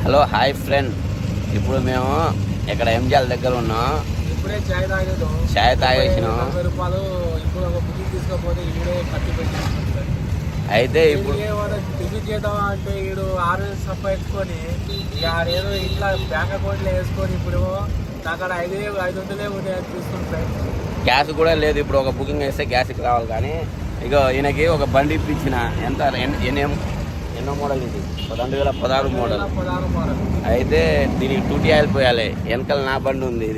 Hello hi friend. ఇప్పుడు మేము ఇక్కడ ఎంజిఎల్ దగ్గర ఉన్నాం. ఇప్పుడే చాయ్ తాగేసినాం. రూపాయలు ఇప్పుడు ఒక బుకింగ్ తీసుకోకపోతే ఈడే ఖర్చు పెట్టేసి అయితే ఇప్పుడు టికెట్ చేద్దాం అంటే ఈడు 6 సంపాదించుకొని ఏదో ఇట్లా బ్యాంక్ అకౌంట్లో వేసుకొని ఇప్పుడు అక్కడ 500 ఉంటాయని చూసుకుంటాయి. గ్యాస్ కూడా లేదు. ఇప్పుడు ఒక బుకింగ్ వేస్తే గ్యాస్కి రావాలి. కానీ ఇక ఈయనకి ఒక బండి ఇప్పించిన. ఎంత ఎన్నో మోడల్ ఇది? 2016 మోడల్. అయితే దీనికి 2T ఆయిల్ పోయాలి. వెనకాల నా బండి ఉంది.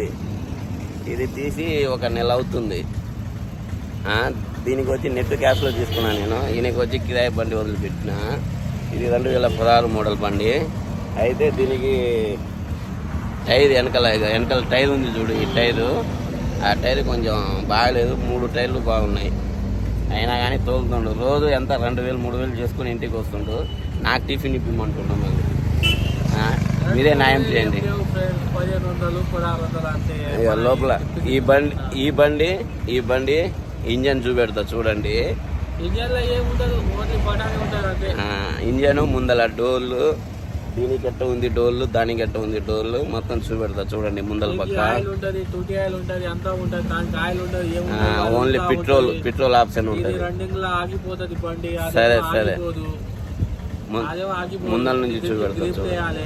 ఇది తీసి ఒక నెల అవుతుంది. దీనికి వచ్చి నెట్ గ్యాస్లో తీసుకున్నాను నేను. ఈయనకి వచ్చి కిరాయి బండి వదిలిపెట్టిన. ఇది 2016 మోడల్ బండి. అయితే దీనికి టైర్ వెనకాల టైర్ ఉంది చూడు. ఈ టైరు, ఆ టైర్ కొంచెం బాగలేదు. 3 టైర్లు బాగున్నాయి. అయినా కానీ తోలుతుండు. రోజు ఎంత 2000 3000 చేసుకుని ఇంటికి వస్తుండు. నాకు టిఫిన్ ఇప్పిమంటుండు. మళ్ళీ మీరే న్యాయం చేయండి. లోపల ఈ బండి ఇంజన్ చూపెడతా చూడండి. ఇంజన్ ముందల డోర్లు, దీనికి ఎట్ట ఉంది డోర్లు, దానికి ఎట్ట ఉంది డోర్లు, మొత్తం చూపెడతా చూడండి. ముందల పక్క ఓన్లీ పెట్రోల్ ఆప్షన్ ఉంటుంది. సరే ముందల నుంచి చూపెడతా చూడండి.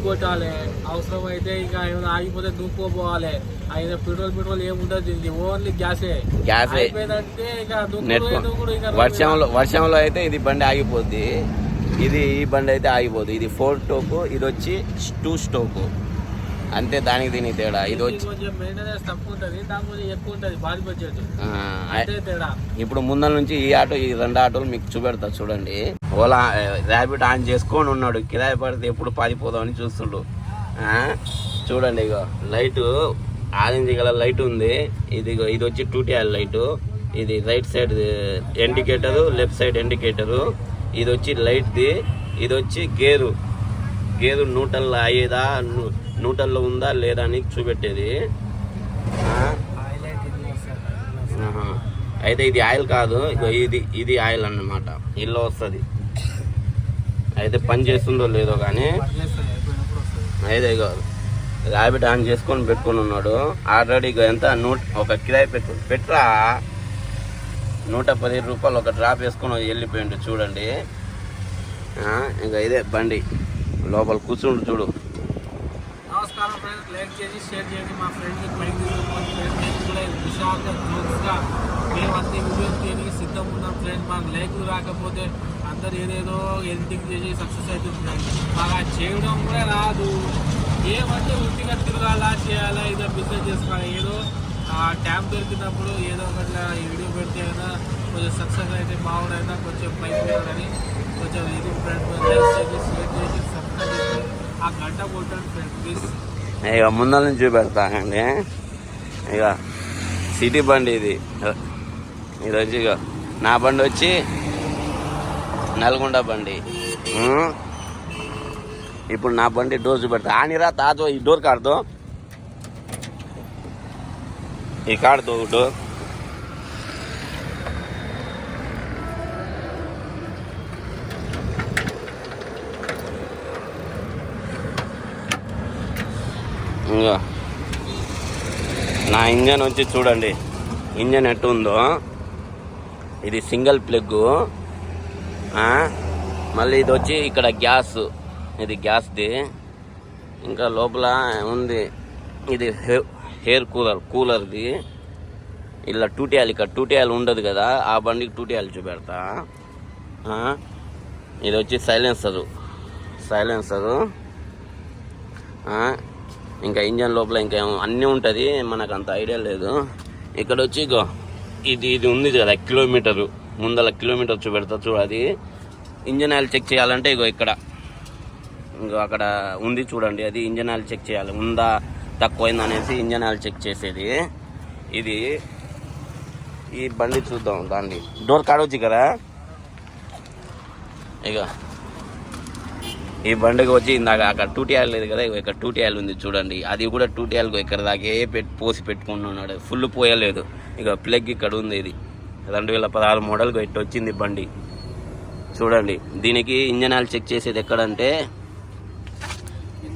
కొట్టాలి. అవసరం అయితే ఇంకా ఏమైనా ఆగిపోతే దూకోపోవాలి. ఆయన పెట్రోల్ ఏముంటది, ఓన్లీ గ్యాసే. వర్షంలో అయితే ఇది బండి ఆగిపోద్ది. ఈ బండి అయితే ఆగిపోద్ది. ఇది 4 స్టోకు, ఇది వచ్చి 2 స్టోకు. అంతే దానికి దీనికి తేడా. ఇది వచ్చి ఇప్పుడు ముందర నుంచి ఈ ఆటో, ఈ 2 ఆటోలు మీకు చూపెడతా చూడండి. ఓలా ర్యాపిడ్ ఆన్ చేసుకొని ఉన్నాడు. కిరాయి పడితే ఎప్పుడు పారిపోదామని చూస్తుండు. చూడండి, ఇగో లైటు ఆరెంజ్ కలర్ లైట్ ఉంది. ఇది వచ్చి 2T ఆయిల్ లైటు. ఇది right side indicator, left side indicator. ఇది వచ్చి లైట్ది. ఇది వచ్చి గేరు న్యూట్రల్ అయ్యేదా, న్యూట్రల్లో ఉందా లేదా అని చూపెట్టేది. అయితే ఇది ఆయిల్ కాదు, ఇది ఆయిల్ అన్నమాట. ఇల్లు వస్తుంది. అయితే పని చేస్తుందో లేదో కానీ అయితే ఇక ర్యాబిట్ ఆన్ చేసుకొని పెట్టుకొని ఉన్నాడు. ఆల్రెడీ ఎంత ఒక కిరాయి పెట్రా 115 రూపాయలు ఒక డ్రాప్ వేసుకొని వెళ్ళిపోయిండు. చూడండి, ఇంకా ఇదే బండి లోపల కూర్చుండు చూడు. నమస్కారం ఫ్రెండ్స్, లైక్ చేసి షేర్ చేయండి. మా ఫ్రెండ్కి బైక్ తీసుకొని విశాఖ జోక్స్గా మేము అన్ని వీడియోస్ చేయడానికి సిద్ధంగా ఉన్నాం ఫ్రెండ్స్. మాకు లైక్లు రాకపోతే అందరు ఏదేదో ఎడిటింగ్ చేసి సక్సెస్ అవుతుంది. మాకు చేయడం కూడా రాదు. ఏమంటే ఉట్టిగా తిరగాలా, చేయాలా, ఏదో బిజినెస్ చేసుకోవాలి. ఏదో టైం దొరికినప్పుడు ఏదో ఒకట్లా వీడియో పెడితే అయినా కొంచెం సక్సెస్ అయితే బాగుండైనా కొంచెం పైకి వెళ్ళాలని కొంచెం ఇది ఫ్రెండ్స్ లైక్ చేసి షేర్ చేసి సబ్స్క్రైబ్ చేసి ఆ గంట కొట్టండి ఫ్రెండ్స్ ప్లీజ్. ఇక ముందర నుంచి చూపెడతానండి. ఇక సిటీ బండి ఇది వచ్చి ఇక నా బండి వచ్చి నల్గొండ బండి. ఇప్పుడు నా బండి డోర్ చూపెడతా. ఆనిరా తాతో ఈ డోర్ కాడతో, ఈ కాడతో డోర్. ఇంకా నా ఇంజన్ వచ్చి చూడండి. ఇంజన్ ఎట్టు ఉందో. ఇది సింగిల్ ప్లగ్. మళ్ళీ ఇది వచ్చి ఇక్కడ గ్యాస్, ఇది గ్యాస్ది. ఇంకా లోపల ఉంది ఇది హెయిర్ కూలర్ది. ఇలా 2T ఆయిల్, ఇక్కడ 2T ఆయిల్ ఉండదు కదా, ఆ బండికి 2T ఆయిల్ చూపెడతా. ఇది వచ్చి సైలెన్సరు. ఇంకా ఇంజన్ లోపల ఇంకా అన్నీ ఉంటుంది, మనకు అంత ఐడియా లేదు. ఇక్కడ వచ్చి ఇగో ఇది ఉంది కదా కిలోమీటరు, ముందల కిలోమీటర్ చూపెడతా చూడు. అది ఇంజన్ ఆయిల్ చెక్ చేయాలంటే ఇగో ఇక్కడ అక్కడ ఉంది చూడండి. అది ఇంజన్ ఆయిల్ చెక్ చేయాలి, ఉందా తక్కువైంది అనేసి ఇంజన్ ఆయిల్ చెక్ చేసేది. ఇది ఈ బండి చూద్దాం. దాన్ని డోర్ కాడవచ్చు కదా. ఇక ఈ బండికి వచ్చి ఇందాక అక్కడ 2T ఆయిల్ లేదు కదా, ఇక్కడ 2T ఆయిల్ ఉంది చూడండి. అది కూడా 2T ఆయిల్ ఇక్కడ దాకే పోసి పెట్టుకుంటున్నాడు. ఫుల్ పోయలేదు. ఇక ప్లగ్ ఇక్కడ ఉంది. ఇది 2016 మోడల్కి ఇట్టు వచ్చింది బండి. చూడండి, దీనికి ఇంజన్ ఆయిల్ చెక్ చేసేది ఎక్కడంటే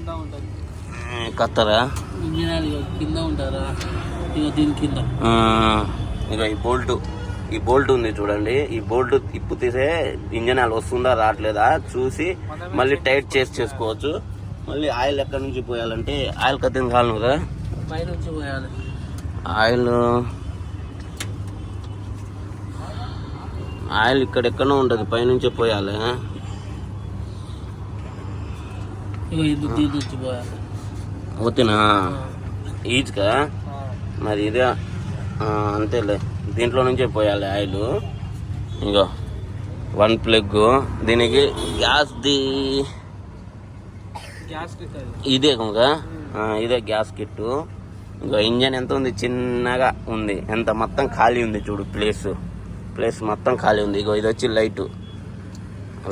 కింద ఉంటుంది. కత్తరా ఇంజిన్ ఆయిల్ కింద ఉంటారా, ఇక దీని కింద. ఇక ఈ బోల్ట్ ఉంది చూడండి. ఈ బోల్ట్ తిప్పు తీసే ఇంజన్ ఆయిల్ వస్తుందా రావట్లేదా చూసి మళ్ళీ టైట్ చేసుకోవచ్చు. మళ్ళీ ఆయిల్ ఎక్కడి నుంచి పోయాలంటే ఆయిల్ కత్తిన కాలం కదా, పై నుంచి పోయాలి. ఆయిల్ ఇక్కడెక్కడో ఉంటుంది, పైనుంచే పోయాలి. దీని నుంచి పోయాలి. ఓకేనా ఈజ్కా మరి ఇదే అంతేలే, దీంట్లో నుంచే పోయాలి ఆయిల్. ఇంకో 1 ప్లగ్ దీనికి గ్యాస్ది ఇదే ఇంకా ఇదే గ్యాస్ కిట్టు. ఇంకా ఇంజన్ ఎంత ఉంది, చిన్నగా ఉంది, ఎంత మొత్తం ఖాళీ ఉంది చూడు, ప్లేస్ మొత్తం ఖాళీ ఉంది. ఇగో ఇది వచ్చి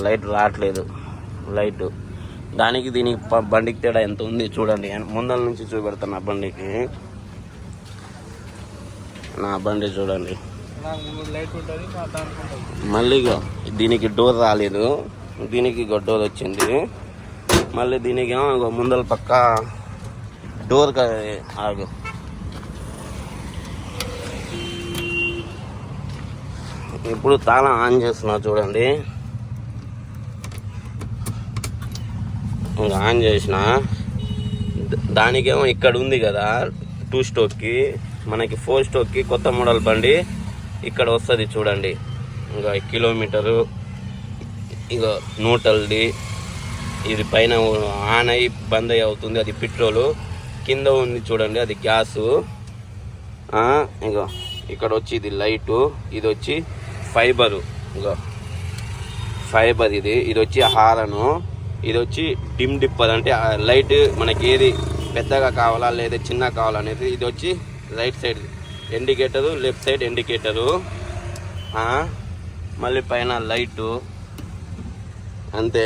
లైట్ రావట్లేదు. లైట్ దానికి దీనికి బండికి తేడా ఎంత ఉంది చూడండి. ముందల నుంచి చూపెడతాను నా బండి చూడండి. మళ్ళీ దీనికి డోర్ రాలేదు, దీనికి డోర్ వచ్చింది. మళ్ళీ దీనికి ముందల పక్క డోర్ ఆగు. ఇప్పుడు తాళం ఆన్ చేస్తున్నా చూడండి. ఇంకా ఆన్ చేసిన దానికేమో ఇక్కడ ఉంది కదా 2 స్టోక్కి, మనకి 4 స్టోక్కి కొత్త మోడల్ బండి ఇక్కడ వస్తుంది చూడండి. ఇంకా కిలోమీటరు ఇక న్యూట్రల్ది, ఇది పైన ఆన్ అయ్యి బంద్ అయ్యి అవుతుంది, అది పెట్రోలు. కింద ఉంది చూడండి, అది గ్యాసు. ఇగో ఇక్కడ వచ్చి ఇది లైటు, ఇది వచ్చి ఫైబరు. ఇగో ఫైబర్ ఇది వచ్చి హారను, ఇది వచ్చి డిమ్ డిప్పర్ అంటే లైట్ మనకి ఏది పెద్దగా కావాలా లేదా చిన్న కావాలనేది. ఇది వచ్చి right side indicator, left side indicator. మళ్ళీ పైన లైటు. అంతే.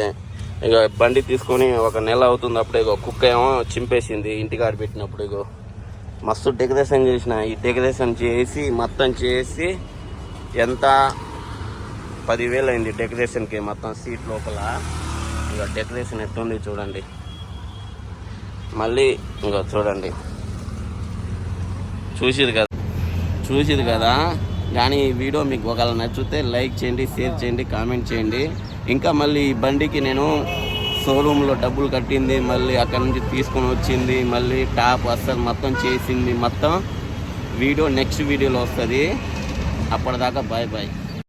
ఇక బండి తీసుకొని 1 నెల అవుతుంది. అప్పుడే ఇగో కుక్క ఏమో చింపేసింది ఇంటికాడ పెట్టినప్పుడు. ఇగో మస్తు డెకరేషన్ చేసిన. ఈ డెకరేషన్ చేసి మొత్తం చేసి ఎంత 10,000 అయింది డెకరేషన్కి, మొత్తం సీట్ లోపల. ఇక డెకరేషన్ ఎట్టుంది చూడండి. మళ్ళీ ఇంకా చూడండి, చూసిరు కదా. కానీ ఈ వీడియో మీకు ఒకవేళ నచ్చితే లైక్ చేయండి, షేర్ చేయండి, కామెంట్ చేయండి. ఇంకా మళ్ళీ ఈ బండికి నేను షోరూంలో డబ్బులు కట్టింది, మళ్ళీ అక్కడ నుంచి తీసుకొని వచ్చింది, మళ్ళీ టాప్ అస్సలు మొత్తం చేసింది, మొత్తం వీడియో నెక్స్ట్ వీడియోలో వస్తుంది. అప్పటిదాకా బాయ్.